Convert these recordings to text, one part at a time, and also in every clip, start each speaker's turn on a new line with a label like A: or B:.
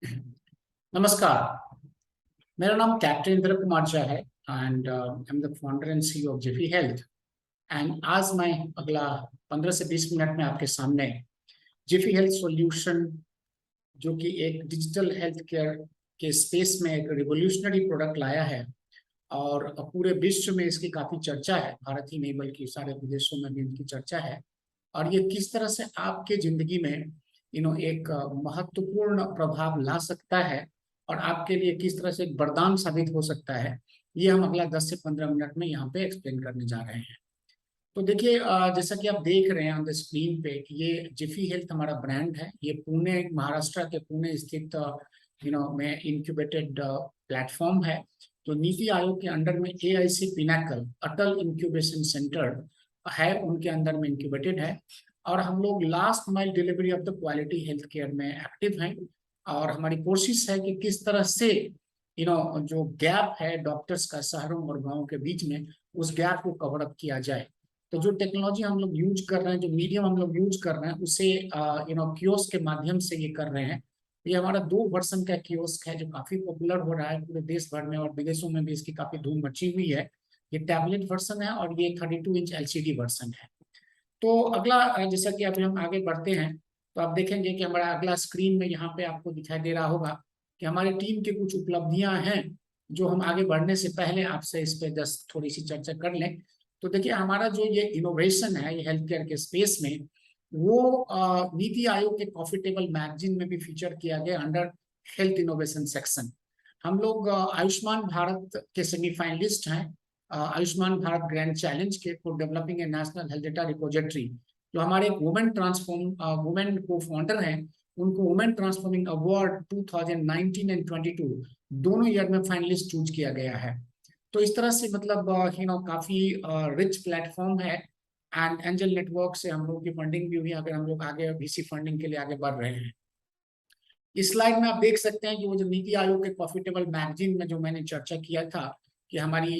A: नमस्कार। मेरा नाम कैप्टन इंद्र कुमार झा है and I am the founder and CEO of Zifi health. And आज मैं अगला 15 से 20 मिनट में आपके सामने जिफी हेल्थ सॉल्यूशन, जो कि एक डिजिटल हेल्थ केयर के स्पेस में एक रिवोल्यूशनरी प्रोडक्ट लाया है और पूरे विश्व में इसकी काफी चर्चा है। भारत ही नहीं बल्कि सारे विदेशों में भी इनकी चर्चा है। और ये किस तरह से आपके जिंदगी में एक महत्वपूर्ण प्रभाव ला सकता है और आपके लिए किस तरह से एक वरदान साबित हो सकता है, ये हम अगला 10 से 15 मिनट में यहाँ पे एक्सप्लेन करने जा रहे हैं। तो देखिए, जैसा कि आप देख रहे हैं ऑन द स्क्रीन पे कि ये जिफी हेल्थ हमारा ब्रांड है। ये पुणे, महाराष्ट्र के पुणे स्थित में इंक्यूबेटेड प्लेटफॉर्म है, जो नीति आयोग के अंडर में एआईसी पिनाकल अटल इंक्यूबेशन सेंटर है, उनके अंदर में इंक्यूबेटेड है। और हम लोग last mile delivery of the quality health care में एक्टिव हैं। और हमारी कोशिश है कि किस तरह से जो गैप है डॉक्टर्स का शहरों और गांवों के बीच में, उस गैप को कवर अप किया जाए। तो जो टेक्नोलॉजी हम लोग यूज कर रहे हैं, जो मीडियम हम लोग यूज कर रहे हैं, उसे कियोस्क के माध्यम से ये कर रहे हैं। ये हमारा 2 वर्जन का कियोस्क है जो काफी पॉपुलर हो रहा है पूरे देश भर में, और विदेशों में भी इसकी काफी धूम मची हुई है। ये टैबलेट वर्जन है और ये 32 इंच एलसीडी वर्जन है। तो अगला, जैसा कि अभी हम आगे बढ़ते हैं, तो आप देखेंगे कि हमारा अगला स्क्रीन में यहाँ पे आपको दिखाई दे रहा होगा कि हमारी टीम की कुछ उपलब्धियां हैं, जो हम आगे बढ़ने से पहले आपसे इस पे जस्ट थोड़ी सी चर्चा कर लें। तो देखिए, हमारा जो ये इनोवेशन है ये हेल्थ केयर के स्पेस में, वो नीति आयोग के कॉफी टेबल मैगजीन में भी फीचर किया गया अंडर हेल्थ इनोवेशन सेक्शन। हम लोग आयुष्मान भारत के सेमीफाइनलिस्ट हैं, आयुष्मान भारत ग्रैंड चैलेंज के, for developing a national health data repository. जो हमारे वुमेन को फाउंडर हैं, उनको वुमेन ट्रांसफॉर्मिंग अवार्ड 2019 एंड 22 दोनों ईयर में फाइनलिस्ट चूज किया गया है। तो इस तरह से मतलब काफी रिच प्लेटफॉर्म है। एंड एंजल नेटवर्क से हम लोग की फंडिंग भी हुई, अगर हम लोग आगे वीसी फंडिंग के लिए आगे बढ़ रहे हैं। इस स्लाइड में आप देख सकते हैं कि वो जो नीति आयोग के प्रॉफिटेबल मैगजीन में जो मैंने चर्चा किया था कि हमारी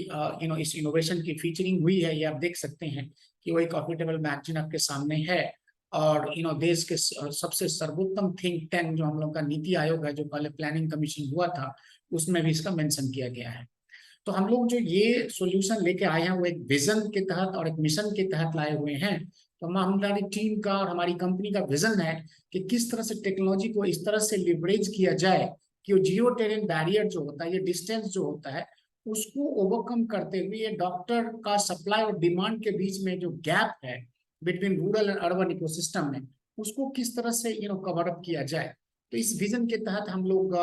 A: इस इनोवेशन की फीचरिंग हुई है, ये आप देख सकते हैं कि वही प्रॉफिटेबल मैगजीन आपके सामने है। और देश के सबसे सर्वोत्तम थिंक टैंक जो हम लोग का नीति आयोग है, जो पहले प्लानिंग कमीशन हुआ था, उसमें भी इसका मेंशन किया गया है। तो हम लोग जो ये सॉल्यूशन लेके आए हैं, वो एक विजन के तहत और एक मिशन के तहत लाए हुए हैं। तो हमारी टीम का और हमारी कंपनी का विजन है कि किस तरह से टेक्नोलॉजी को इस तरह से लिवरेज किया जाए कि वो जियो टेरेन बैरियर जो होता है, ये डिस्टेंस जो होता है, उसको ओवरकम करते हुए ये डॉक्टर का सप्लाई और डिमांड के बीच में जो गैप है between rural and urban ecosystem में, उसको किस तरह से कवर अप किया जाए। तो इस विजन के तहत हम लोग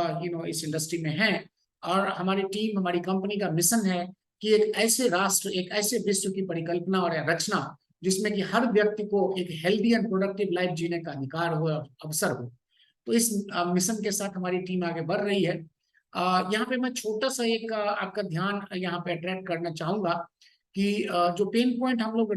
A: इस इंडस्ट्री में हैं। और हमारी टीम, हमारी कंपनी का मिशन है कि एक ऐसे राष्ट्र, एक ऐसे विश्व की परिकल्पना और रचना जिसमें कि हर व्यक्ति को एक हेल्दी एंड प्रोडक्टिव लाइफ जीने का अधिकार हो, अवसर हो। तो इस मिशन के साथ हमारी टीम आगे बढ़ रही है। यहाँ पे मैं छोटा सा एक आपका ध्यान यहाँ पे अट्रैक्ट करना चाहूंगा कि जो पेन पॉइंट हम लोग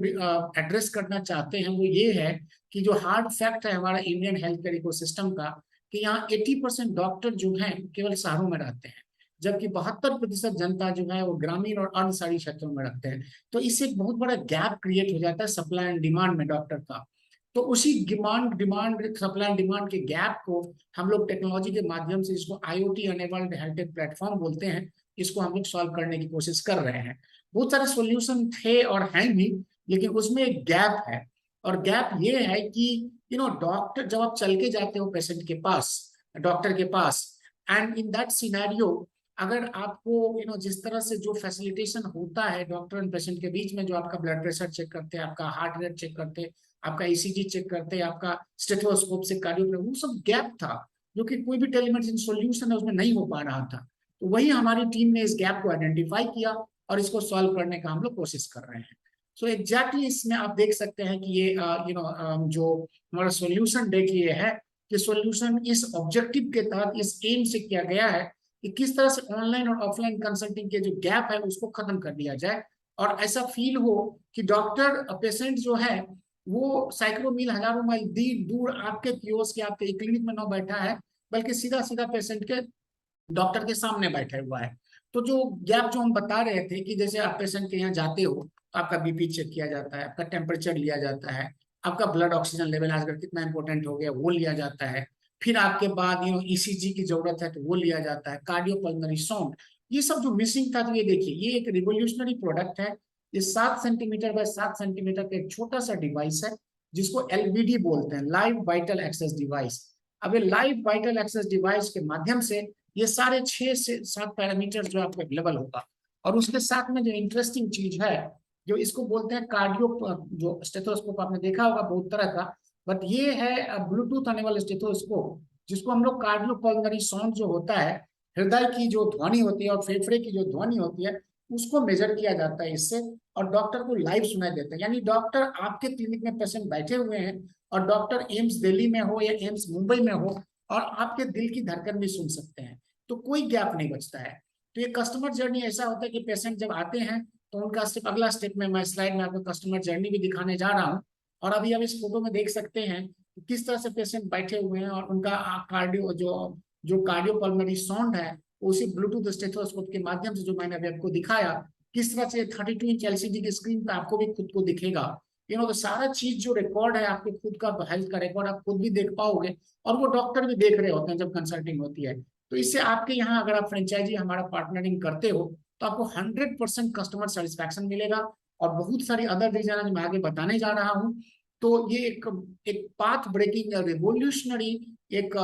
A: एड्रेस करना चाहते हैं, वो ये है कि जो हार्ड फैक्ट है हमारा इंडियन हेल्थ केयर इकोसिस्टम का, कि यहाँ 80% डॉक्टर जो हैं केवल शहरों में रहते हैं, जबकि 72% जनता जो है वो ग्रामीण और अन्य शहरी क्षेत्रों में रखते हैं। तो इससे एक बहुत बड़ा गैप क्रिएट हो जाता है सप्लाई एंड डिमांड में डॉक्टर का। तो उसी demand demand supply and demand के गैप को हम लोग टेक्नोलॉजी के माध्यम से, इसको आईओटी अनेबल्ड हेल्थ प्लेटफॉर्म बोलते हैं, इसको हम लोग सॉल्व करने की कोशिश कर रहे हैं। बहुत सारे सॉल्यूशन थे और हैं भी, लेकिन उसमें एक गैप है। और गैप ये है कि डॉक्टर, जब आप चल के जाते हो पेशेंट के पास, डॉक्टर के पास, एंड इन दैट सिनेरियो, अगर आपको जिस तरह से जो फैसिलिटेशन होता है डॉक्टर एंड पेशेंट के बीच में, जो आपका ब्लड प्रेशर चेक करते हैं, आपका हार्ट रेट चेक करते हैं, आपका ईसीजी चेक करते हैं, आपका स्टेथोस्कोप से कार्डियोग्राम, वो सब गैप था जो कि कोई भी टेलीमेडिसिन सॉल्यूशन है उसमें नहीं हो पा रहा था। तो वही हमारी टीम ने इस गैप को आइडेंटिफाई किया और इसको सॉल्व करने का हम लोग कोशिश कर रहे हैं। सो एग्जैक्टली इसमें आप देख सकते हैं कि ये जो हमारा सॉल्यूशन देखिए है, कि सॉल्यूशन इस ऑब्जेक्टिव के तहत, इस एम से किया गया है कि किस तरह से ऑनलाइन और ऑफलाइन कंसल्टिंग के जो गैप है उसको खत्म कर दिया जाए, और ऐसा फील हो कि डॉक्टर पेशेंट जो है वो सैकड़ों मील, हजारों मील दूर आपके कियोस्क के, आपके क्लिनिक में न बैठा है, बल्कि सीधा सीधा पेशेंट के, डॉक्टर के सामने बैठा हुआ है। तो जो गैप जो हम बता रहे थे कि जैसे आप पेशेंट के यहाँ जाते हो, आपका बीपी चेक किया जाता है, आपका टेम्परेचर लिया जाता है, आपका ब्लड ऑक्सीजन लेवल आजकल कितना इंपॉर्टेंट हो गया वो लिया जाता है, फिर आपके बाद ईसीजी की जरूरत है तो वो लिया जाता है, कार्डियोपल्मोनरी साउंड, ये सब जो मिसिंग था। तो ये देखिए, ये एक रिवोल्यूशनरी प्रोडक्ट है। ये 7 सेंटीमीटर बाय 7 सेंटीमीटर का एक छोटा सा डिवाइस है जिसको एलवीडी बोलते हैं, लाइव वाइटल एक्सेस डिवाइस। अब ये लाइव वाइटल एक्सेस डिवाइस के माध्यम से ये सारे 6 से 7 पैरामीटर जो आपको अवेलेबल होगा। और उसके साथ में जो इंटरेस्टिंग चीज है, जो इसको बोलते हैं कार्डियो, जो स्टेथोस्कोप आपने देखा होगा बहुत तरह का, बट ये है ब्लूटूथ आने वाला स्टेथोस्कोप, जिसको हम लोग कार्डियोपल्मोनरी साउंड जो होता है, हृदय की जो ध्वनि होती है और फेफड़े की जो ध्वनि होती है, उसको मेजर किया जाता है इससे, और डॉक्टर को लाइव सुनाई देता है। यानी डॉक्टर आपके क्लिनिक में पेशेंट बैठे हुए हैं और डॉक्टर एम्स दिल्ली में हो या एम्स मुंबई में हो, और आपके दिल की धड़कन भी सुन सकते हैं, तो कोई गैप नहीं बचता है। तो ये कस्टमर जर्नी ऐसा होता है कि पेशेंट जब आते हैं तो उनका स्टेप, अगला स्टेप में मैं स्लाइड में आपको कस्टमर जर्नी भी दिखाने जा रहा हूँ। और अभी आप इस फोटो में देख सकते हैं कि किस तरह से पेशेंट बैठे हुए हैं और उनका कार्डियो जो जो कार्डियोपल्मोनरी साउंड है, उसी ब्लूटूथ स्टेथोस्कोप के माध्यम से जो मैंने अभी आपको दिखाया, किस तरह से 32 इंच एलसीडी की स्क्रीन पे आपको भी खुद को दिखेगा। तो सारा चीज जो रिकॉर्ड है, आपके खुद का हेल्थ का रिकॉर्ड आप खुद भी देख पाओगे, और वो डॉक्टर भी देख रहे होते हैं जब कंसल्टिंग होती है। तो इससे आपके यहाँ अगर आप फ्रेंचाइजी हमारा पार्टनरिंग करते हो तो आपको 100% कस्टमर सेटिस्फैक्शन मिलेगा। और बहुत सारी अदर रीजन है जो मैं आगे बताने जा रहा हूँ। तो ये एक पाथ ब्रेकिंग रिवोल्यूशनरी, एक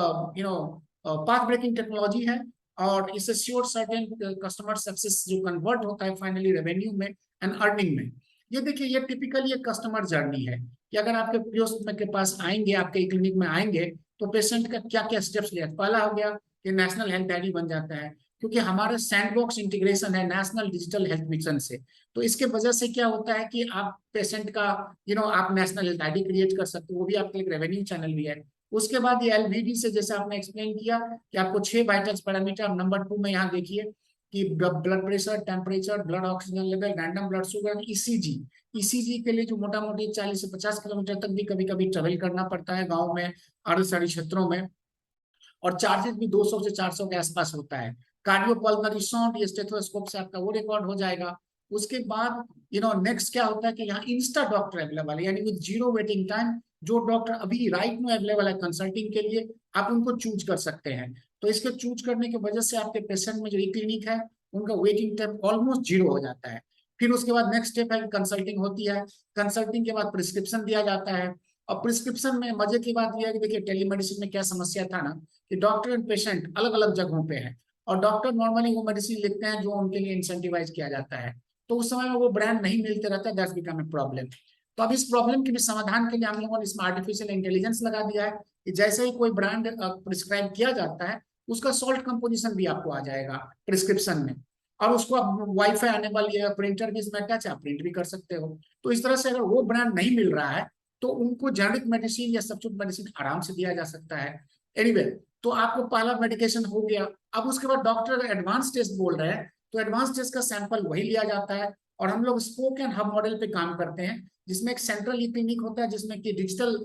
A: पाथ ब्रेकिंग टेक्नोलॉजी है, और इससे श्योर सर्टेन कस्टमर सक्सेस जो कन्वर्ट होता है फाइनली रेवेन्यू में एंड अर्निंग में। ये देखिए, ये टिपिकली एक कस्टमर जर्नी है कि अगर आपके पीओस के पास आएंगे, आपके क्लिनिक में आएंगे, तो पेशेंट का क्या क्या स्टेप्स लिया। पहला हो गया कि नेशनल हेल्थ आईडी बन जाता है, क्योंकि हमारा सैंडबॉक्स इंटीग्रेशन है नेशनल डिजिटल हेल्थ मिशन से। तो इसके वजह से क्या होता है कि आप पेशेंट का आप नेशनल हेल्थ आईडी क्रिएट कर सकते हो, वो भी आपके एक रेवेन्यू चैनल भी है। उसके बाद ये एलवीडी से, जैसे आपने एक्सप्लेन किया कि आपको 6 वाइटल्स पैरामीटर, नंबर 2 में यहाँ देखिए कि blood pressure, temperature, blood oxygen level, random blood sugar, ECG. ECG के लिए जो मोटा मोटी 40 से 50 किलोमीटर तक भी कभी कभी ट्रेवल करना पड़ता है गाँव में, अर्ध शहरी क्षेत्रों में, और चार्जेस भी 200 से 400 के आसपास होता है। कार्डियोपल्मोनरी साउंड, ये स्टेथोस्कोप से आपका वो रिकॉर्ड हो जाएगा। उसके बाद नेक्स्ट क्या होता है कि यहाँ इंस्टा डॉक्टर अवेलेबल है, यानी विद जीरो वेटिंग टाइम। जो डॉक्टर अभी राइट में अवेलेबल है कंसल्टिंग के लिए, आप उनको चूज कर सकते हैं। तो इसके चूज करने की वजह से आपके पेशेंट में जो क्लिनिक है, उनका वेटिंग टाइम ऑलमोस्ट जीरो हो जाता है। फिर उसके बाद नेक्स्ट स्टेप है कि कंसल्टिंग होती है। कंसल्टिंग के बाद प्रिस्क्रिप्शन दिया जाता है। और प्रिस्क्रिप्शन में मजे की बात यह है कि देखिए, टेलीमेडिसिन में क्या समस्या था ना, कि डॉक्टर एंड पेशेंट अलग अलग जगहों पे है, और डॉक्टर नॉर्मली वो मेडिसिन लिखते हैं जो उनके लिए इंसेंटिवाइज किया जाता है। तो उस समय में वो ब्रांड नहीं मिलते रहता, दैट्स बिकम ए प्रॉब्लम। तो अब इस प्रॉब्लम के भी समाधान के लिए हम लोगों ने इसमें आर्टिफिशियल इंटेलिजेंस लगा दिया है कि जैसे ही कोई ब्रांड प्रिस्क्राइब किया जाता है, उसका सॉल्ट कंपोजिशन भी आपको आ जाएगा प्रिस्क्रिप्शन में, और उसको आप वाईफाई आने वाली है, प्रिंटर भी इसमें अटैच, आप प्रिंट भी कर सकते हो। तो इस तरह से अगर वो ब्रांड नहीं मिल रहा है तो उनको जेनेरिक मेडिसिन या सब्स्टिट्यूट मेडिसिन आराम से दिया जा सकता है। एनीवे, तो आपको पहला मेडिकेशन हो गया। अब उसके बाद डॉक्टर एडवांस टेस्ट बोल रहे हैं, तो एडवांस टेस्ट का सैंपल वही लिया जाता है, और हम लोग स्पोक एंड हब मॉडल पे काम करते हैं, जिसमें एक सेंट्रल क्लिनिक होता है, जिसमें कि डिजिटल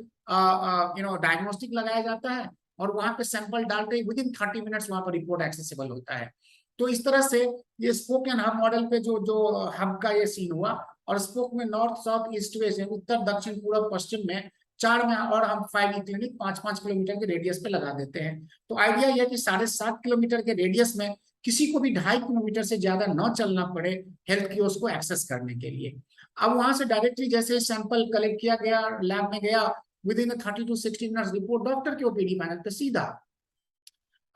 A: डायग्नोस्टिक लगाया जाता है, और वहां पे सैंपल डालते ही विद इन 30 मिनट्स वहां पर रिपोर्ट एक्सेसिबल होता है। तो इस तरह से ये स्पोक एंड हब मॉडल पे जो जो हब का ये सीन हुआ। और स्पोक में नॉर्थ, साउथ, ईस्ट, वेस्ट, उत्तर, दक्षिण, पूर्व, पश्चिम में 4 में, और हम 5 क्लिनिक 5-5 किलोमीटर के रेडियस पे लगा देते हैं। तो आइडिया यह कि 7.5 किलोमीटर के रेडियस में किसी को भी 2.5 किलोमीटर से ज्यादा न चलना पड़े हेल्थ की उसको एक्सेस करने के लिए। अब वहां से डायरेक्टली जैसे सैंपल कलेक्ट किया गया, लैब में गया, with in 30 to 60 minutes report doctor के ओपीडी पैनल पे सीधा।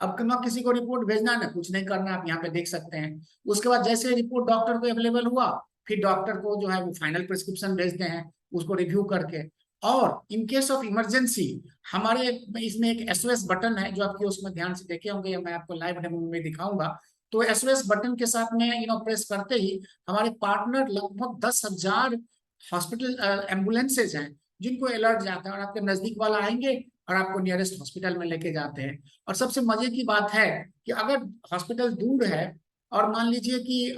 A: अब ना किसी को रिपोर्ट भेजना है ना कुछ नहीं करना, आप यहाँ पे देख सकते हैं। उसके बाद जैसे रिपोर्ट डॉक्टर को अवेलेबल हुआ, फिर डॉक्टर को जो है वो फाइनल प्रिस्क्रिप्शन भेजते हैं उसको रिव्यू करके। और इन केस ऑफ इमरजेंसी, हमारे इसमें एक एसओएस बटन है जो आपके उसमें ध्यान से देखे होंगे, या मैं आपको लाइव डेमो में दिखाऊंगा। तो एसओएस बटन के साथ में प्रेस करते ही हमारे पार्टनर लगभग 10,000 हॉस्पिटल एम्बुलेंसेज हैं जिनको अलर्ट जाता है, और आपके नजदीक वाला आएंगे और आपको नियरेस्ट हॉस्पिटल में लेके जाते हैं। और सबसे मजे की बात है कि अगर हॉस्पिटल दूर है, और मान लीजिए कि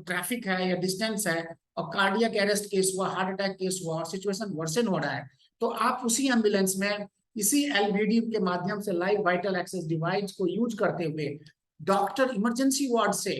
A: ट्रैफिक है या डिस्टेंस है, और कार्डियक अरेस्ट केस हुआ, हार्ट अटैक केस हुआ, और सिचुएशन वर्सन हो रहा है, तो आप उसी एम्बुलेंस में इसी एलवीडी के माध्यम से, लाइव वाइटल एक्सेस डिवाइस को यूज करते हुए, डॉक्टर इमरजेंसी वार्ड से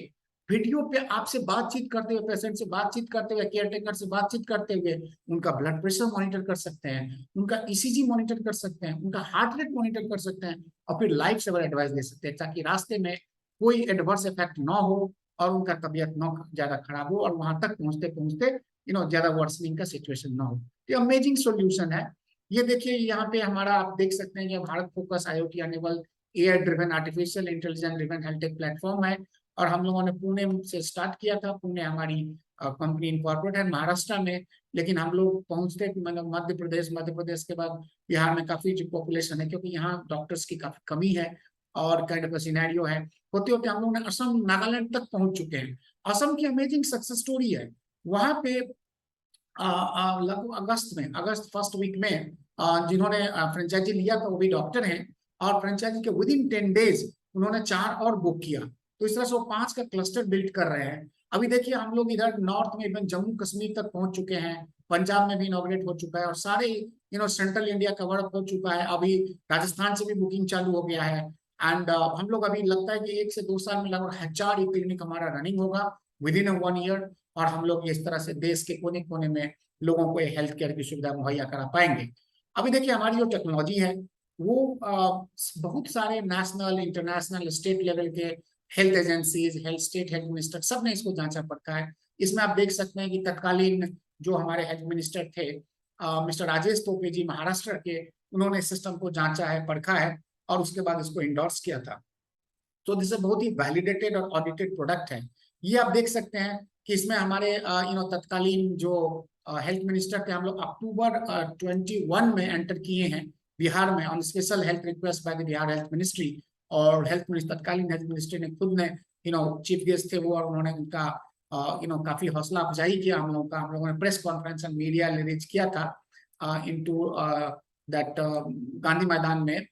A: वीडियो पे आपसे बातचीत करते हुए, पेशेंट से बातचीत करते हुए, केयर टेकर से बातचीत करते हुए उनका ब्लड प्रेशर मॉनिटर कर सकते हैं, उनका ईसीजी मॉनिटर कर सकते हैं, उनका हार्ट रेट मॉनिटर कर सकते हैं, और फिर लाइफ सेवर एडवाइस दे सकते हैं, ताकि रास्ते में कोई एडवर्स इफेक्ट ना हो और उनका तबीयत ना ज्यादा खराब हो, और वहां तक पहुंचते पहुंचते ज्यादा वर्सनिंग का सिचुएशन ना हो। ये अमेजिंग सोल्यूशन है। ये देखिए यहाँ पे हमारा, आप देख सकते हैं कि Bharat focus IoT enable AI driven artificial intelligence driven health tech platform है, और हम लोगों ने पुणे से स्टार्ट किया था। पुणे हमारी कंपनी इनकॉर्पोरेट है महाराष्ट्र में, लेकिन हम लोग पहुंचते मतलब मध्य प्रदेश के बाद बिहार में काफी जो पॉपुलेशन है, क्योंकि यहाँ डॉक्टर्स की काफी कमी है और काइंड ऑफ सिनेरियो है। होते होते हम लोग ने असम नागालैंड तक पहुंच चुके हैं। असम की अमेजिंग सक्सेस स्टोरी है। वहां पे लगभग अगस्त फर्स्ट वीक में जिन्होंने फ्रेंचाइजी लिया था वो भी डॉक्टर हैं, और फ्रेंचाइजी के विद इन 10 डेज उन्होंने 4 और बुक किया। तो इस तरह से वो 5 का क्लस्टर बिल्ड कर रहे हैं। अभी देखिए हम लोग इधर नॉर्थ में इवन जम्मू कश्मीर तक पहुंच चुके हैं, पंजाब में भी इनॉग्रेट हो चुका है, और सारे सेंट्रल इंडिया कवर अप हो चुका है। अभी राजस्थान से भी बुकिंग चालू हो गया है। एंड हम लोग अभी लगता है कि 1 से 2 साल में लगभग 1000 ई क्लिनिक हमारा रनिंग होगा विद इन 1 ईयर, और हम लोग इस तरह से देश के कोने कोने में लोगों को हेल्थ केयर की सुविधा मुहैया करा पाएंगे। अभी देखिए हमारी जो टेक्नोलॉजी है वो बहुत सारे नेशनल, इंटरनेशनल, स्टेट लेवल के health agencies, state health minister सब ने इसको जांचा परखा है। इसमें आप देख सकते हैं कि तत्कालीन जो हमारे हेल्थ मिनिस्टर थे मिस्टर राजेश टोपे जी महाराष्ट्र के, उन्होंने इस सिस्टम को जांचा है, परखा है, और उसके बाद इसको इंडोर्स किया था। तो दिस बहुत ही वैलिडेटेड और ऑडिटेड प्रोडक्ट है। ये आप देख सकते हैं कि इसमें हमारे तत्कालीन जो हेल्थ मिनिस्टर थे, हम लोग अक्टूबर 21 में एंटर किए हैं बिहार में on special health request by the Bihar health ministry. और हेल्थ मिनिस्टर, तत्कालीन हेल्थ मिनिस्ट्री ने खुद ने चीफ गेस्ट थे वो, और उन्होंने उनका काफी हौसला अफजाई किया हम लोगों का। हम लोगों ने press conference and media arrange किया था इनटू दैट गांधी मैदान में,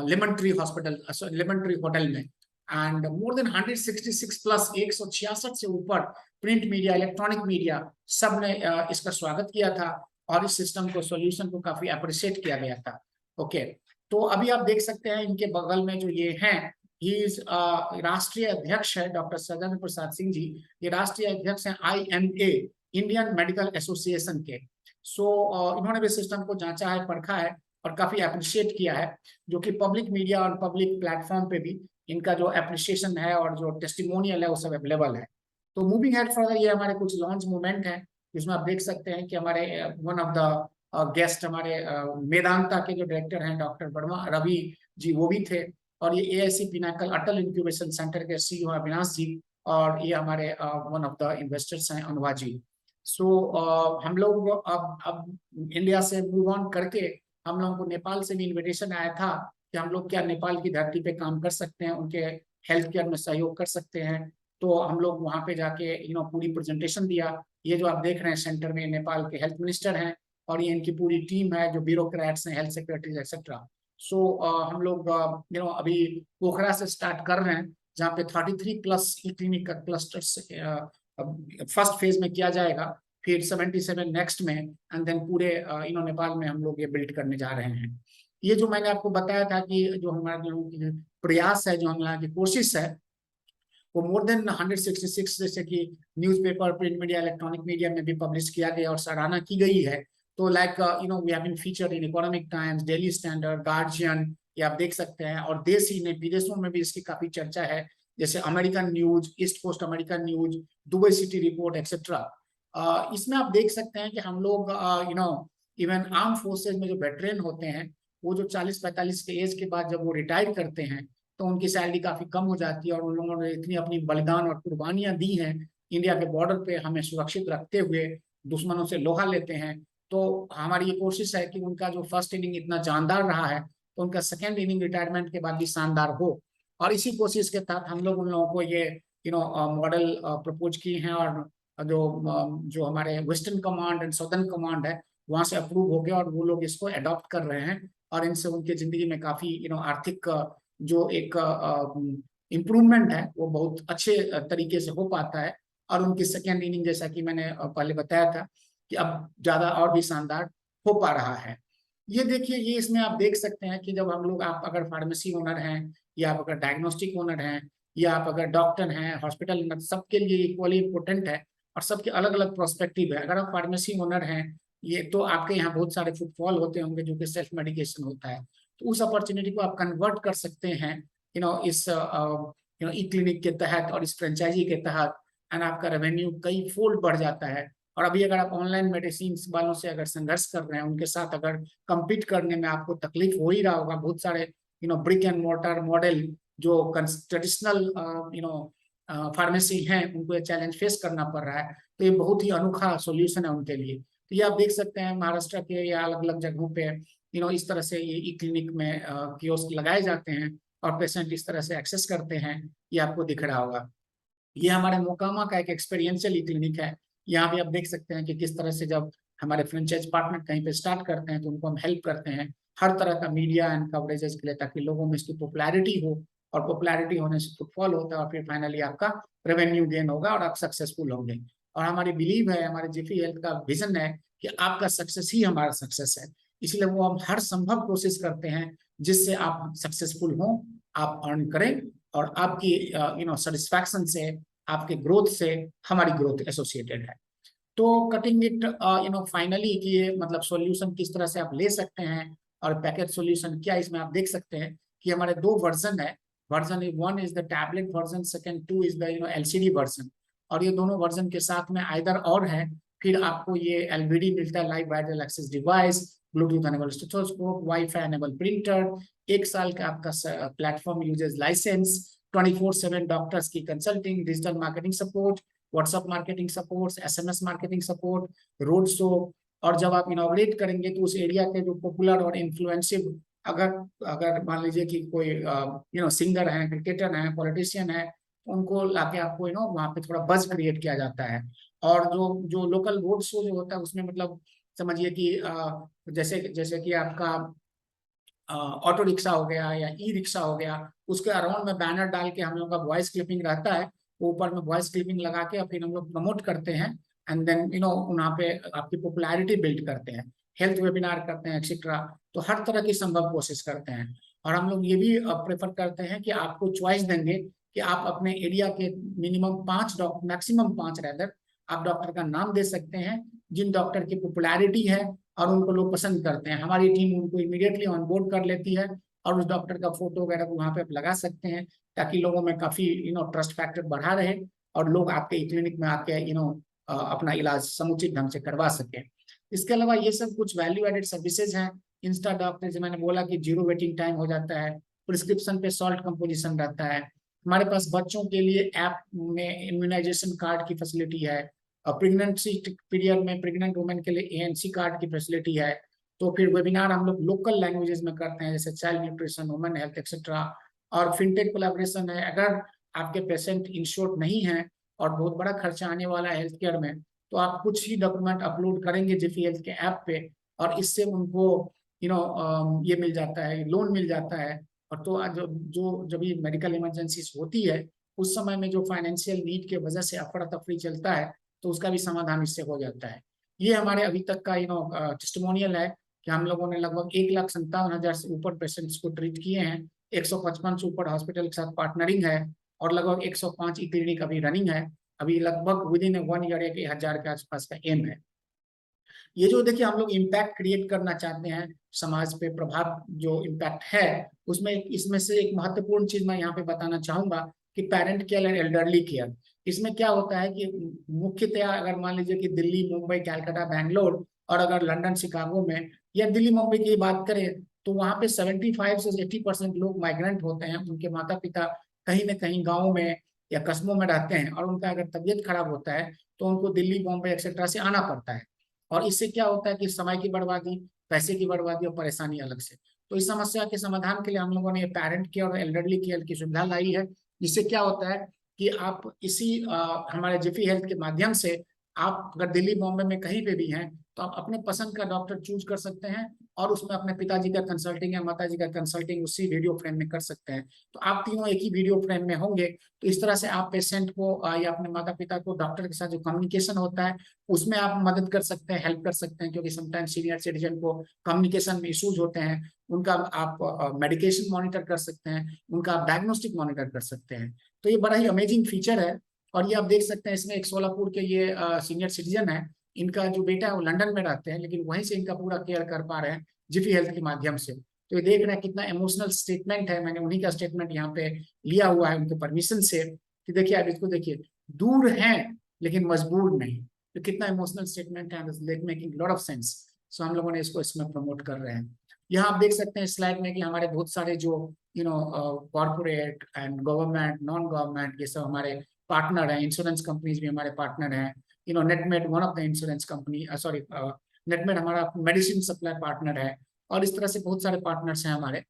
A: lemon tree hospital, lemon tree hotel में। एंड मोर देन 166 प्लस 166 से ऊपर प्रिंट मीडिया, इलेक्ट्रॉनिक मीडिया सब ने इसका स्वागत किया था, और इस सिस्टम को, सॉल्यूशन को काफी अप्रिशिएट किया गया था। ओके, तो अभी आप देख सकते हैं इनके बगल में जो ये हैं, ही राष्ट्रीय अध्यक्ष है डॉक्टर सत्येंद्र प्रसाद सिंह जी। ये राष्ट्रीय अध्यक्ष हैं IMA, इंडियन मेडिकल एसोसिएशन के। सो इन्होंने भी सिस्टम को जांचा है, परखा है, और काफी अप्रिशिएट किया है, जो कि पब्लिक मीडिया और पब्लिक प्लेटफॉर्म पे भी इनका जो अप्रिशिएशन है और जो टेस्टिमोनियल है वो सब अवेलेबल है। तो मूविंग हेड फर्दर, ये हमारे कुछ लॉन्च मूवमेंट है, जिसमें आप देख सकते हैं कि हमारे वन ऑफ द गेस्ट, हमारे मेदांता के जो डायरेक्टर हैं डॉक्टर वर्मा रवि जी, वो भी थे। और ये AIC पिनाकल अटल इंक्यूबेशन सेंटर के CEO अविनाश जी, और ये हमारे वन ऑफ द इन्वेस्टर्स हैं अनुवा जी। सो हम लोग अब इंडिया से मूव ऑन करके हम लोगों को नेपाल से भी इन्विटेशन आया था कि हम लोग क्या नेपाल की धरती पे काम कर सकते हैं, उनके हेल्थ केयर में सहयोग कर सकते हैं। तो हम लोग वहां पे जाके पूरी प्रेजेंटेशन दिया। ये जो आप देख रहे हैं सेंटर में, नेपाल के हेल्थ मिनिस्टर हैं, और ये इनकी पूरी टीम है जो ब्यूरोक्रेट्स हैं, हेल्थ सेक्रेटरीज एक्सेट्रा। सो हम लोग अभी पोखरा से स्टार्ट कर रहे हैं, जहाँ पे 33 प्लस ई क्लिनिक का क्लस्टर फर्स्ट फेज में किया जाएगा, फिर 77 नेक्स्ट में, एंड देन पूरे नेपाल में हम लोग ये बिल्ड करने जा रहे हैं। ये जो मैंने आपको बताया था कि जो हमारे लोगों की प्रयास है, जो हम लोगों की कोशिश है, वो मोर देन 166 जैसे कि newspaper, print media, electronic media में भी पब्लिश किया गया और सराहना की गई है। तो like we have been featured in Economic Times, Daily Standard, Guardian, ये आप देख सकते हैं, और देश ही नहीं विदेशों में भी इसकी काफी चर्चा है, जैसे American News, East Coast American News, Dubai City Report etcetera. इसमें आप देख सकते हैं कि हम लोग इवन आर्म फोर्सेज में जो वेटरन होते हैं, वो जो 40-45 के एज के बाद जब वो रिटायर करते हैं, तो उनकी सैलरी काफी कम हो जाती है, और उन लोगों ने इतनी अपनी बलिदान और कुर्बानियां दी हैं इंडिया के बॉर्डर पे हमें सुरक्षित रखते हुए, दुश्मनों से लोहा लेते हैं। तो हमारी ये कोशिश है कि उनका जो फर्स्ट इनिंग इतना जानदार रहा है, तो उनका सेकेंड इनिंग रिटायरमेंट के बाद भी शानदार हो। और इसी कोशिश के तहत हम लोग उन लोगों को ये मॉडल प्रपोज किए हैं, और जो हमारे western command and southern command है, वहां से अप्रूव हो गया, और वो लोग इसको अडॉप्ट कर रहे हैं, और इनसे उनकी जिंदगी में काफी आर्थिक जो एक इम्प्रूवमेंट है वो बहुत अच्छे तरीके से हो पाता है। और उनकी सेकेंड इनिंग, जैसा कि मैंने पहले बताया था, कि अब ज्यादा और भी शानदार हो पा रहा है। ये देखिए, ये इसमें आप देख सकते हैं कि जब हम लोग, आप अगर फार्मेसी ओनर हैं, या आप अगर डायग्नोस्टिक ओनर हैं, या आप अगर डॉक्टर हैं, हॉस्पिटल में, सबके लिए इक्वली इम्पोर्टेंट है और सबके अलग अलग प्रोस्पेक्टिव है। अगर आप फार्मेसी ओनर हैं, ये तो आपके यहाँ बहुत सारे फुटफॉल होते होंगे जो कि सेल्फ मेडिकेशन होता है, तो उस अपॉर्चुनिटी को आप कन्वर्ट कर सकते हैं इस ई क्लिनिक के तहत और इस फ्रेंचाइजी के तहत, एंड आपका रेवेन्यू कई फोल्ड बढ़ जाता है। और अभी अगर आप ऑनलाइन मेडिसिन वालों से अगर संघर्ष कर रहे हैं, उनके साथ अगर compete करने में आपको तकलीफ हो ही रहा होगा, बहुत सारे ब्रिक एंड मोर्टर मॉडल जो ट्रेडिशनल फार्मेसी हैं, उनको ये चैलेंज फेस करना पड़ रहा है, तो ये बहुत ही अनोखा सॉल्यूशन है उनके लिए। तो ये आप देख सकते हैं महाराष्ट्र के या अलग अलग जगहों पे इस तरह से ये ई क्लिनिक में कियोस्क लगाए जाते हैं और पेशेंट इस तरह से एक्सेस करते हैं, ये आपको दिख रहा होगा। ये हमारे मोकामा का एक एक्सपेरियंशियल ई क्लिनिक है। यहाँ भी आप देख सकते हैं कि किस तरह से जब हमारे फ्रेंचाइज पार्टनर कहीं पे स्टार्ट करते हैं तो उनको हम हेल्प करते हैं हर तरह का मीडिया एंड कवरेजेस के लिए, ताकि लोगों में इसकी पॉपुलैरिटी हो, और पॉपुलैरिटी होने से फुटफॉल होता है और फिर फाइनली आपका रेवेन्यू गेन होगा और आप सक्सेसफुल होंगे। और हमारी बिलीव है, हमारे जिफी हेल्थ का विजन है कि आपका सक्सेस ही हमारा सक्सेस है, इसलिए वो हम हर संभव कोशिश करते हैं जिससे आप सक्सेसफुल हों, आप अर्न करें, और आपकी सेटिस्फैक्शन से, आपके ग्रोथ से हमारी ग्रोथ एसोसिएटेड है। तो कटिंग इट फाइनली कि ये मतलब सॉल्यूशन किस तरह से आप ले सकते हैं और पैकेज सॉल्यूशन क्या, इसमें आप देख सकते हैं कि हमारे दो वर्जन है। Version 1 is the tablet version, second 2 is the LCD version. और ये दोनों वर्जन के साथ में आइदर और है, फिर आपको ये एलवीडी मिलता है, live viral access device, Bluetooth enable stethoscope, WiFi enable printer, 1 साल का आपका प्लेटफॉर्म यूजेस लाइसेंस, 24/7 डॉक्टर्स की consulting, digital marketing support, WhatsApp marketing support, SMS marketing support, road show. और जब आप इनॉग्रेट करेंगे तो उस एरिया के जो पॉपुलर और इन्फ्लुएंसिव, अगर अगर मान लीजिए कि कोई सिंगर है, क्रिकेटर है, पॉलिटिशियन है, उनको लाके आपको वहाँ पे थोड़ा बज क्रिएट किया जाता है। और जो जो लोकल रोड शो जो होता है उसमें मतलब समझिए कि जैसे जैसे कि आपका ऑटो रिक्शा हो गया या ई रिक्शा हो गया, उसके अराउंड में बैनर डाल के हम लोग का वॉइस क्लिपिंग रहता है, ऊपर में वॉइस क्लिपिंग लगा के फिर हम लोग प्रमोट करते हैं, एंड देन वहाँ पे आपकी पॉपुलैरिटी बिल्ड करते हैं, हेल्थ वेबिनार करते हैं एक्सेट्रा। तो हर तरह की संभव कोशिश करते हैं। और हम लोग ये भी प्रेफर करते हैं कि आपको चॉइस देंगे कि आप अपने एरिया के मिनिमम 5 डॉक्टर, मैक्सिमम 5 रैदर, आप डॉक्टर का नाम दे सकते हैं जिन डॉक्टर की पॉपुलैरिटी है और उनको लोग पसंद करते हैं। हमारी टीम उनको इमीडिएटली ऑन बोर्ड कर लेती है और उस डॉक्टर का फोटो वगैरह वहाँ पे आप लगा सकते हैं, ताकि लोगों में काफी ट्रस्ट फैक्टर बढ़ा रहे और लोग आपके क्लिनिक में आके अपना इलाज समुचित ढंग से करवा सके। इसके अलावा ये सब कुछ वैल्यू एडेड सर्विसेज हैं। इंस्टा डॉक्टर, जैसे मैंने बोला कि 0 वेटिंग टाइम हो जाता है, प्रिस्क्रिप्शन पे सॉल्ट कंपोजिशन रहता है। हमारे पास बच्चों के लिए ऐप में इम्यूनाइजेशन कार्ड की फैसिलिटी है, प्रेगनेंसी पीरियड में प्रेग्नेंट वुमेन के लिए एएनसी कार्ड की फैसिलिटी है। तो फिर वेबिनार हम लोग लोकल लैंग्वेजेस में करते हैं, जैसे child nutrition, women health etcetera. और फिनटेक कोलैबोरेशन है, अगर आपके पेशेंट इंश्योर्ड नहीं है और बहुत बड़ा खर्चा आने वाला है हेल्थ केयर में, तो आप कुछ ही डॉक्यूमेंट अपलोड करेंगे जिफी हेल्थ के ऐप पे, और इससे उनको ये मिल जाता है, लोन मिल जाता है। और तो जो जो जब ये मेडिकल इमरजेंसीज होती है, उस समय में जो फाइनेंशियल नीड के वजह से अफरा तफरी चलता है, तो उसका भी समाधान इससे हो जाता है। ये हमारे अभी तक का टेस्टिमोनियल है कि हम लोगों ने लगभग 1,57,000 से ऊपर पेशेंट्स को ट्रीट किए हैं, 155 से ऊपर हॉस्पिटल के साथ पार्टनरिंग है, और लगभग 105 ई क्लिनिक अभी रनिंग है। अभी लगभग विद इन 1 ईयर 1,000 के आसपास का एम है। ये जो देखिए हम लोग इम्पैक्ट क्रिएट करना चाहते हैं समाज पे, प्रभाव जो इम्पैक्ट है उसमें, इसमें से एक महत्वपूर्ण चीज मैं यहाँ पे बताना चाहूंगा कि parent care and elderly care. इसमें क्या होता है कि मुख्यतया अगर मान लीजिए कि दिल्ली, मुंबई, कलकत्ता, बैंगलोर, और अगर लंदन, शिकागो में या दिल्ली, मुंबई की बात करें, तो वहाँ पे 75 से 80% लोग माइग्रेंट होते हैं। उनके माता पिता कहीं ना कहीं गाँव में या कस्बों में रहते हैं, और उनका अगर तबीयत खराब होता है तो उनको दिल्ली, बॉम्बे एक्सेट्रा से आना पड़ता है। और इससे क्या होता है कि समय की बर्बादी, पैसे की बर्बादी और परेशानी अलग से। तो इस समस्या के समाधान के लिए हम लोगों ने पेरेंट केयर और एल्डरली केयर की सुविधा लाई है, जिससे क्या होता है कि आप इसी हमारे जिफी हेल्थ के माध्यम से, आप अगर दिल्ली, बॉम्बे में कहीं पे भी हैं, तो आप अपने पसंद का डॉक्टर चूज कर सकते हैं, और उसमें अपने पिताजी का कंसल्टिंग या माताजी का कंसल्टिंग उसी वीडियो फ्रेम में कर सकते हैं। तो आप तीनों एक ही वीडियो फ्रेम में होंगे, तो इस तरह से आप पेशेंट को या अपने माता पिता को डॉक्टर के साथ जो कम्युनिकेशन होता है उसमें आप मदद कर सकते हैं, हेल्प कर सकते हैं, क्योंकि समटाइम्स सीनियर सिटीजन को कम्युनिकेशन में इश्यूज होते हैं। उनका आप मेडिकेशन मॉनिटर कर सकते हैं, उनका आप डायग्नोस्टिक मॉनिटर कर सकते हैं। तो ये बड़ा ही अमेजिंग फीचर है। और ये आप देख सकते हैं, इसमें एक सोलापुर के ये सीनियर सिटीजन है, इनका जो बेटा है वो लंदन में रहते हैं, लेकिन वहीं से इनका पूरा केयर कर पा रहे हैं जिफी हेल्थ के माध्यम से। तो ये देख रहे हैं कितना इमोशनल स्टेटमेंट है, मैंने उन्हीं का स्टेटमेंट यहाँ पे लिया हुआ है उनके परमिशन से, कि देखिए आप इसको देखिए, दूर हैं लेकिन मजबूर नहीं। तो कितना इमोशनल स्टेटमेंट है, मेकिंग लॉट ऑफ सेंस। सो हम लोगों ने इसको इसमें प्रमोट कर रहे हैं। यहाँ आप देख सकते हैं स्लाइड में कि हमारे बहुत सारे जो corporate and government, non government, ये सब हमारे पार्टनर हैं। इंश्योरेंस कंपनीज भी हमारे पार्टनर हैं। Netmed one of the insurance company, sorry, Netmed हमारा मेडिसिन सप्लाई पार्टनर है। और इस तरह से बहुत सारे पार्टनर्स हैं हमारे।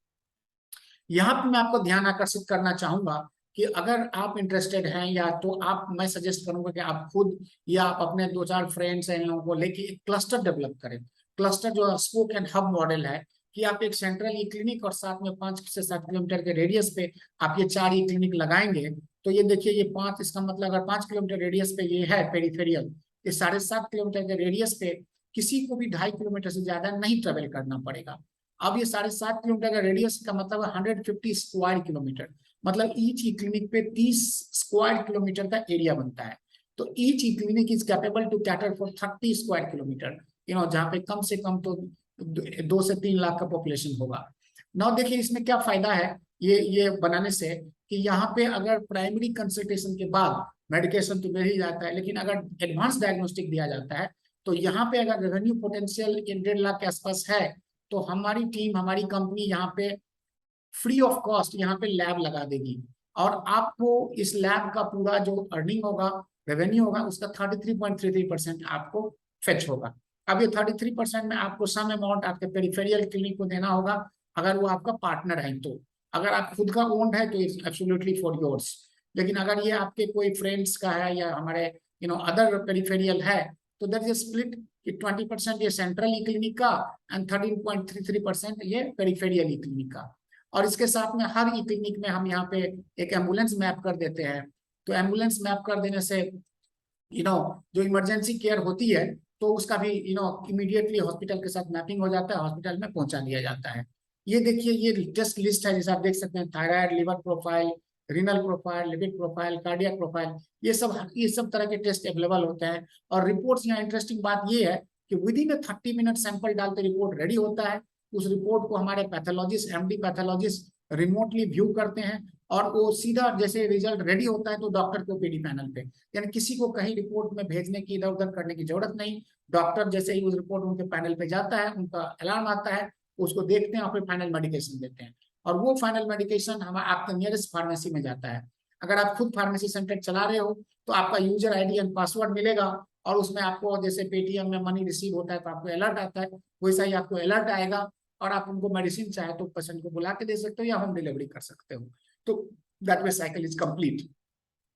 A: यहाँ पे मैं आपको ध्यान आकर्षित करना चाहूंगा कि अगर आप इंटरेस्टेड हैं, या तो मैं सजेस्ट करूंगा कि आप खुद या आप अपने 2-4 फ्रेंड्स हैं, इन लोगों को लेके एक क्लस्टर डेवलप करें। क्लस्टर जो स्पोक एंड हब मॉडल है, कि आप एक सेंट्रल ई क्लिनिक और साथ में 5 से 7 किलोमीटर के रेडियस पे आप ये 4 ई क्लिनिक लगाएंगे। तो ये देखिए, ये 5, इसका मतलब अगर 5 किलोमीटर रेडियस पे ये है पेरिफेरियल, ये 7.5 किलोमीटर के रेडियस पे किसी को भी 2.5 किलोमीटर से ज्यादा नहीं ट्रेवल करना पड़ेगा। अब ये 7.5 किलोमीटर का रेडियस का मतलब 150 स्क्वायर किलोमीटर, मतलब ईच ई क्लिनिक पे 30 स्क्वायर किलोमीटर का एरिया बनता है। तो each e clinic is capable to cater for 30 square kilometre, जहाँ पे कम से कम तो 2 से 3 लाख का पॉपुलेशन होगा। नाउ देखिए इसमें क्या फायदा है ये बनाने से, कि यहाँ पे अगर प्राइमरी कंसल्टेशन के बाद मेडिकेशन तो मिल ही जाता है, लेकिन अगर एडवांस डायग्नोस्टिक दिया जाता है, तो यहाँ पे अगर रेवेन्यू पोटेंशियल 1.5 लाख के आसपास है, तो हमारी टीम, हमारी कंपनी यहाँ पे फ्री ऑफ कॉस्ट यहाँ पे लैब लगा देगी। और आपको इस लैब का पूरा जो अर्निंग होगा, रेवेन्यू होगा, उसका 33.33% आपको फेच होगा। अब ये 33% में आपको सम अमाउंट आपके पेरिफेरियल क्लिनिक को देना होगा, अगर वो आपका पार्टनर है तो। अगर आप खुद का ओन्ड है तो इट्स एब्सोल्युटली फॉर योर्स। लेकिन अगर ये आपके कोई फ्रेंड्स का है या हमारे अदर पेरिफेरियल है, तो दैट इज स्प्लिट, कि 20% ये सेंट्रल ई क्लिनिक का एंड 13.33% ये पेरिफेरियल ई क्लिनिक का। और इसके साथ में हर ई क्लिनिक में हम यहाँ पे एक एम्बुलेंस मैप कर देते हैं। तो एम्बुलेंस मैप कर देने से जो इमरजेंसी केयर होती है, तो उसका भी इमीडिएटली हॉस्पिटल के साथ मैपिंग हो जाता है, हॉस्पिटल में पहुंचा दिया जाता है। ये देखिए, ये टेस्ट लिस्ट है, जैसे आप देख सकते हैं, thyroid, liver profile, renal profile, lipid profile, cardiac profile, ये सब तरह के टेस्ट अवेलेबल होते हैं। और रिपोर्ट्स, यहाँ इंटरेस्टिंग बात ये है कि विद इन 30 मिनट सैंपल डालते रिपोर्ट रेडी होता है। उस रिपोर्ट को हमारे pathologist, MD pathologist remotely view करते हैं, और वो सीधा जैसे रिजल्ट रेडी होता है तो डॉक्टर को ओपीडी पैनल पे, यानी किसी को कहीं रिपोर्ट में भेजने की, इधर उधर करने की जरूरत नहीं। डॉक्टर जैसे ही उस रिपोर्ट उनके पैनल पे जाता है, उनका अलार्म आता है, उसको देखते हैं और फिर फाइनल मेडिकेशन देते हैं। और वो फाइनल मेडिकेशन हम आपके नियरेस्ट फार्मेसी में जाता है। अगर आप खुद फार्मेसी सेंटर चला रहे हो, तो आपका यूजर आईडी एंड पासवर्ड मिलेगा, और उसमें आपको जैसे पेटीएम में मनी रिसीव होता है तो आपको अलर्ट आता है, वैसा ही आपको अलर्ट आएगा। और आप उनको मेडिसिन चाहे तो पेशेंट को बुला के दे सकते हो या होम डिलीवरी कर सकते हो। तो that way cycle is complete.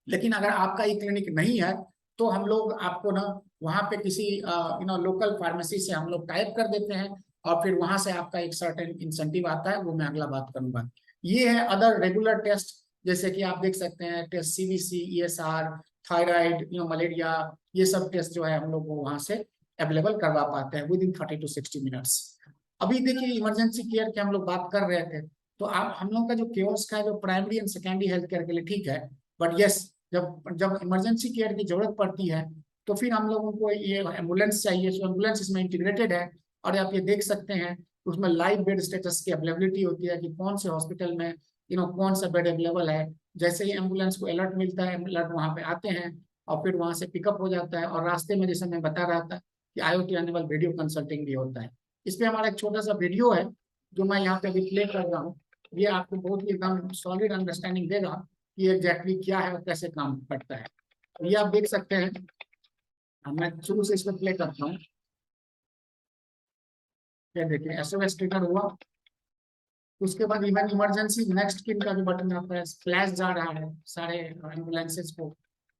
A: लेकिन अगर आपका ये क्लिनिक नहीं है, तो हम लोग आपको ना वहाँ पे किसी लोकल फार्मेसी से हम लोग टाइप कर देते हैं, और फिर वहां से आपका एक सर्टेन इंसेंटिव आता है, वो मैं अगला बात करूंगा। ये है अदर रेगुलर टेस्ट, जैसे कि आप देख सकते हैं test CBC, ESR, thyroid, malaria, ये सब टेस्ट जो है हम लोग वहां से अवेलेबल करवा पाते हैं विद इन 30 to 60 मिनट्स। अभी देखिए इमरजेंसी केयर की हम लोग बात कर रहे थे, तो आप हम लोग का जो केयर्स का है, जो primary and secondary health care के लिए ठीक है, बट यस, जब इमरजेंसी केयर की जरूरत पड़ती है, तो फिर हम लोगों को ये एम्बुलेंस चाहिए। सो एम्बुलेंस इसमें इंटीग्रेटेड है, और आप ये देख सकते हैं उसमें लाइव बेड स्टेटस की अवेलेबिलिटी होती है, कि कौन से हॉस्पिटल में कौन सा बेड अवेलेबल है। जैसे ही एम्बुलेंस को अलर्ट मिलता है, अलर्ट वहाँ पे आते हैं, और फिर वहाँ से पिकअप हो जाता है। और रास्ते में जैसे मैं बता रहा था कि IoT एनेबल वीडियो कंसल्टिंग भी होता है। इस पे हमारा एक छोटा सा वीडियो है जो मैं यहाँ पे अभी प्ले कर रहा हूँ। ये आपको बहुत ही एकदम सॉलिड अंडरस्टैंडिंग देगा कि एग्जैक्टली क्या है और कैसे काम करता है। तो ये आप देख सकते हैं, मैं शुरू से इसमें प्ले करता हूँ। ये देखिए SOS ट्रिगर हुआ, उसके बाद इवन इमरजेंसी नेक्स्ट पिन का भी बटन आता है, फ्लैश जा रहा है सारे एम्बुलेंसेज को।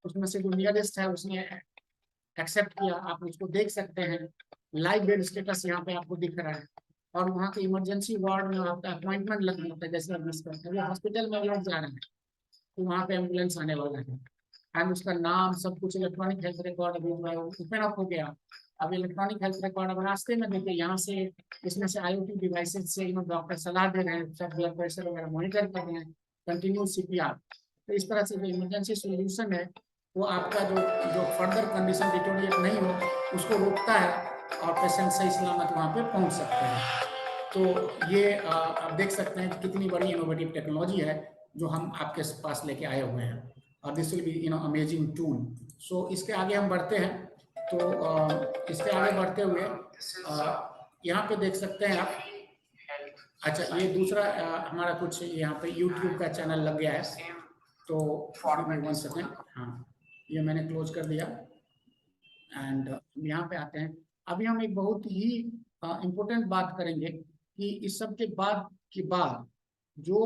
A: उसमें से जो नियरेस्ट है उसने एक्सेप्ट किया, आप उसको देख सकते हैं। लाइव बेड स्टेटस यहाँ पे आपको दिख रहा है, और वहाँ के इमरजेंसी वार्ड में आपका अपॉइंटमेंट लगना होता है। जैसे वो हॉस्पिटल में लोग जा रहे हैं, तो वहाँ पे एम्बुलेंस आने वाला है, एंड उसका नाम सब कुछ इलेक्ट्रॉनिक हेल्थ रिकॉर्ड अभी ओपन अप हो गया। अब इलेक्ट्रॉनिक हेल्थ रिकॉर्ड, अब रास्ते में देखिए यहाँ से इसमें से IoT डिवाइसेज से डॉक्टर सलाह दे रहे हैं, सब ब्लड प्रेशर वगैरह मॉनिटर कर रहे हैं, कंटिन्यूस CPR। तो इस तरह से जो इमरजेंसी सोल्यूशन है वो आपका जो फर्दर कंडीशन डिटोरिएट नहीं हो उसको रोकता है और पेशेंट सही सलामत वहाँ पे पहुँच सकते हैं। तो ये आप देख सकते हैं कितनी बड़ी इनोवेटिव टेक्नोलॉजी है जो हम आपके पास लेके आए हुए हैं, और this will be amazing tool. So इसके आगे हम बढ़ते हैं। तो इसके आगे बढ़ते हुए यहाँ पे देख सकते हैं आप, अच्छा ये दूसरा हमारा कुछ यहाँ पे YouTube का चैनल लग गया है, तो 1 सेकेंड, हाँ ये मैंने क्लोज कर दिया। एंड यहाँ पे आते हैं। अभी हम एक बहुत ही इम्पोर्टेंट बात करेंगे कि इस सब के बाद जो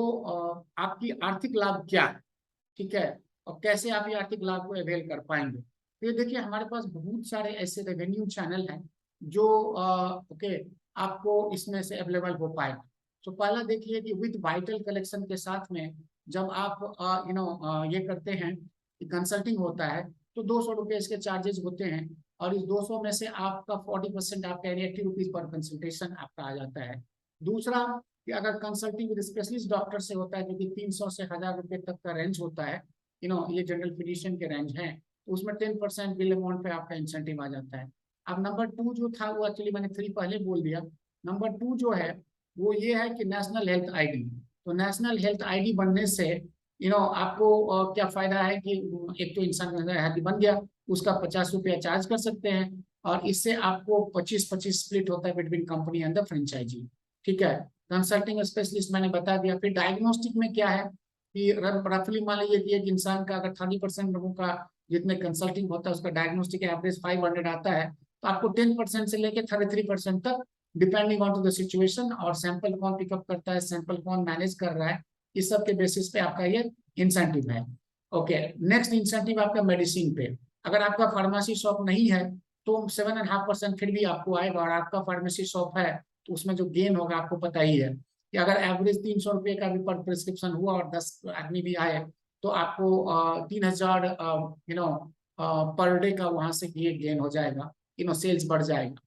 A: आपकी आर्थिक लाभ क्या है, ठीक है, और कैसे आप ये आर्थिक लाभ को अवेल कर पाएंगे। तो ये देखिए हमारे पास बहुत सारे ऐसे रेवेन्यू चैनल हैं जो ओके आपको इसमें से अवेलेबल हो पाएगा। तो पहला देखिए कि विद वाइटल कलेक्शन के साथ में जब आप ये करते हैं कि कंसल्टिंग होता है तो 200 रुपये इसके चार्जेस होते हैं, और इस 200 में से आपका 40% आपका 80 रुपीज पर कंसल्टेशन आपका आ जाता है। दूसरा कि अगर कंसल्टिंग विद स्पेशलिस्ट डॉक्टर से होता है जो कि 300 से 1000 रुपये तक का रेंज होता है, ये जनरल फिजिशियन के रेंज है, तो उसमें 10% बिल अमाउंट पे आपका इंसेंटिव आ जाता है। अब नंबर 2 जो था वो एक्चुअली मैंने 3 पहले बोल दिया। नंबर 2 जो है वो ये है कि नेशनल हेल्थ आईडी। तो नेशनल हेल्थ आईडी बनने से आपको क्या फायदा है कि एक तो इंसान हेल्थ बन गया, उसका 50 रुपया चार्ज कर सकते हैं, और इससे आपको 25-25 स्प्लिट होता है between company and the franchise, ठीक है। कंसल्टिंग स्पेशलिस्ट मैंने बता दिया। फिर डायग्नोस्टिक में क्या है कि रफली मान लीजिए कि एक इंसान का अगर 30% लोगों का जितने कंसल्टिंग होता है उसका डायग्नोस्टिक एवरेज 500 आता है, तो आपको 10% से लेकर 33% तक depending on to the situation, और सैंपल कौन पिकअप करता है, सैंपल कौन मैनेज कर रहा है, इस सब के बेसिस पे आपका ये इंसेंटिव है। ओके, नेक्स्ट इंसेंटिव आपका मेडिसिन पे। अगर आपका फार्मेसी शॉप नहीं है तो 7.5% फिर भी आपको आएगा, और आपका फार्मेसी शॉप है तो उसमें जो गेन होगा आपको पता ही है कि अगर एवरेज 300 रुपये का भी पर प्रिस्क्रिप्शन हुआ और 10 आदमी भी आए तो आपको 3000 पर डे का वहां से ये गेन हो जाएगा, सेल्स बढ़ जाएगा।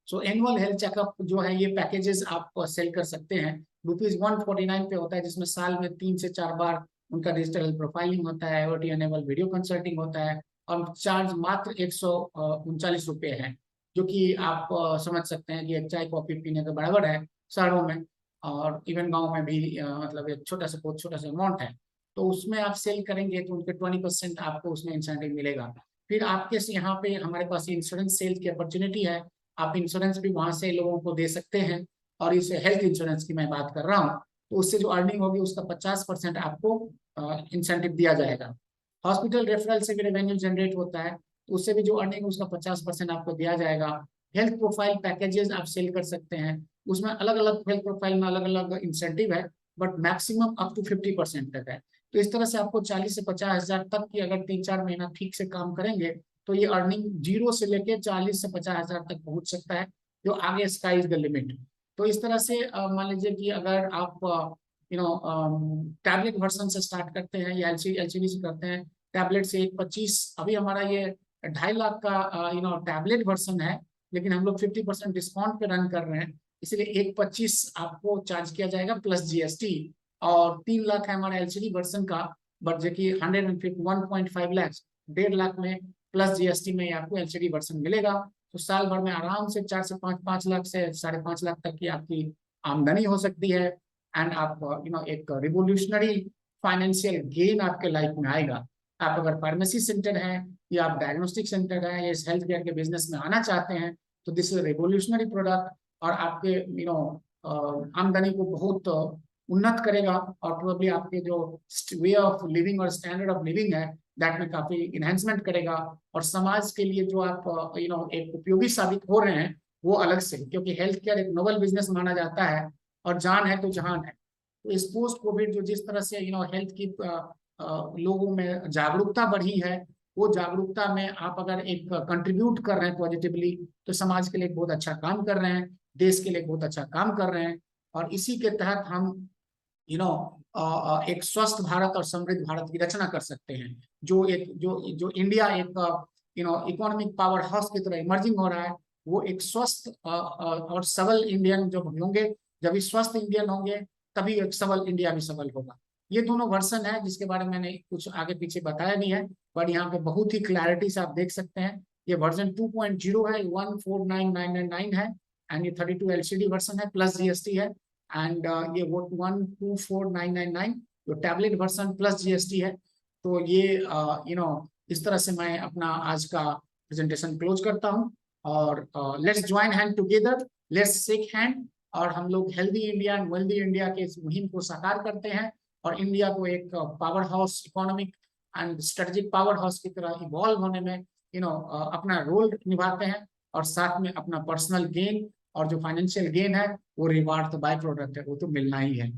A: सो एनुअल हेल्थ चेकअप जो है ये पैकेजेस आप सेल कर सकते हैं। ₹149 पे होता है, जिसमें साल में 3 से 4 बार उनका डिजिटल हेल्थ प्रोफाइलिंग होता है, IoT एनेबल वीडियो कंसल्टिंग होता है, और चार्ज मात्र 139 रुपये है, जो कि आप समझ सकते हैं कि एक चाय कॉफी पीने के बराबर है शहरों में, और इवन गाँव में भी मतलब एक बहुत छोटा सा अमाउंट है। तो उसमें आप सेल करेंगे तो उनके 20% आपको उसमें इंसेंटिव मिलेगा। फिर आपके यहाँ पे हमारे पास इंश्योरेंस सेल की अपॉर्चुनिटी है, आप इंश्योरेंस भी वहां से लोगों को दे सकते हैं, और इस हेल्थ इंश्योरेंस की मैं बात कर रहा हूँ, तो उससे जो अर्निंग होगी उसका 50% आपको इंसेंटिव दिया जाएगा। हॉस्पिटल रेफरल से भी रेवेन्यू जनरेट होता है, तो उससे भी जो अर्निंग उसका 50% आपको दिया जाएगा। हेल्थ प्रोफाइल पैकेजेस आप सेल कर सकते हैं, उसमें अलग अलग हेल्थ प्रोफाइल में अलग अलग इंसेंटिव है, बट मैक्सिमम अप टू 50% तक है। तो इस तरह से आपको 40 से 50 हजार तक की अगर 3-4 महीना ठीक से काम करेंगे तो ये अर्निंग 0 से लेके 40 से 50 हजार तक पहुंच सकता है, जो आगे स्काई इज द लिमिट। तो इस तरह से मान लीजिए कि अगर आप टैबलेट वर्जन से स्टार्ट करते हैं या एलसीडी से करते हैं, टैबलेट से 1.25, अभी हमारा ये 2.5 लाख का टैबलेट वर्जन है, लेकिन हम लोग 50% डिस्काउंट पे रन कर रहे हैं, इसलिए 1.25 आपको चार्ज किया जाएगा प्लस GST, और 3 लाख है हमारा एलसीडी वर्जन का, बट जो कि 1.5 लाख 1.5 लाख में प्लस GST में आपको एलसीडी वर्जन मिलेगा। तो साल भर में आराम से 4 से 5 लाख से 5.5 लाख तक की आपकी आमदनी हो सकती है, एंड आप एक रिवोल्यूशनरी फाइनेंशियल गेन आपके लाइफ में आएगा। आप अगर फार्मेसी सेंटर है या आप डायग्नोस्टिक सेंटर है या इस हेल्थ केयर के बिजनेस में आना चाहते हैं, तो दिस इज रिवोल्यूशनरी प्रोडक्ट, और आपके आमदनी को बहुत उन्नत करेगा, और प्रोबेबली आपके जो वे ऑफ लिविंग और स्टैंडर्ड ऑफ लिविंग है दैट में काफी इनहेंसमेंट करेगा, और समाज के लिए जो आप एक उपयोगी साबित हो रहे हैं वो अलग से, क्योंकि हेल्थ केयर एक नोबल बिजनेस माना जाता है, और जान है तो जहान है। तो इस पोस्ट कोविड जो जिस तरह से हेल्थ की लोगों में जागरूकता बढ़ी है, वो जागरूकता में आप अगर एक कंट्रीब्यूट कर रहे हैं पॉजिटिवली, तो समाज के लिए बहुत अच्छा काम कर रहे हैं, देश के लिए बहुत अच्छा काम कर रहे हैं, और इसी के तहत हम एक स्वस्थ भारत और समृद्ध भारत की रचना कर सकते हैं। जो इंडिया एक इकोनॉमिक पावर हाउस की तरह इमर्जिंग हो रहा है, वो एक स्वस्थ और सबल इंडियन जब होंगे, जब स्वस्थ इंडियन होंगे तभी एक सबल इंडिया भी सबल होगा। ये दोनों वर्जन है जिसके बारे में मैंने कुछ आगे पीछे बताया नहीं है, बट यहाँ पे बहुत ही क्लैरिटी से आप देख सकते हैं। ये वर्जन 2.0 है, 149,999 है, एंड ये 32 LCD वर्जन है प्लस GST है। एंड ये वो 124,999 जो टैबलेट वर्जन प्लस GST है। तो ये इस तरह से मैं अपना आज का प्रेजेंटेशन क्लोज करता हूँ। और let's join hand together, let's shake hand, और हम लोग healthy India and wealthy India के इस मुहिम को साकार करते हैं और इंडिया को एक power house, economic and strategic power house की तरह इवॉल्व होने में अपना रोल निभाते हैं। और साथ में अपना पर्सनल गेन और जो फाइनेंशियल गेन है वो रिवार्ड तो बाय प्रोडक्ट है, वो तो मिलना ही है।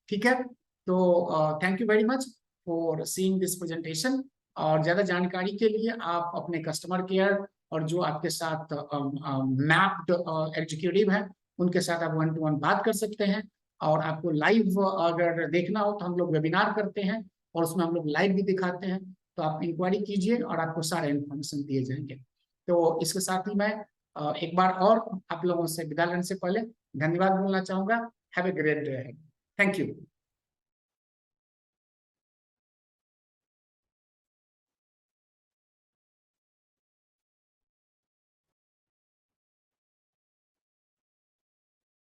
A: ठीक है, तो thank you very much for seeing this presentation. और ज्यादा जानकारी के लिए आप अपने कस्टमर केयर और जो आपके साथ मैप्ड एग्जीक्यूटिव है उनके साथ आप 1-to-1 बात कर सकते हैं। और आपको लाइव अगर देखना हो तो हम लोग वेबिनार करते हैं और उसमें हम लोग लाइव भी दिखाते हैं, तो आप इंक्वायरी कीजिए और आपको सारे इन्फॉर्मेशन दिए जाएंगे। तो इसके साथ ही मैं एक बार और आप लोगों से विदा लेने से पहले धन्यवाद बोलना चाहूंगा। Have a great day. Thank you.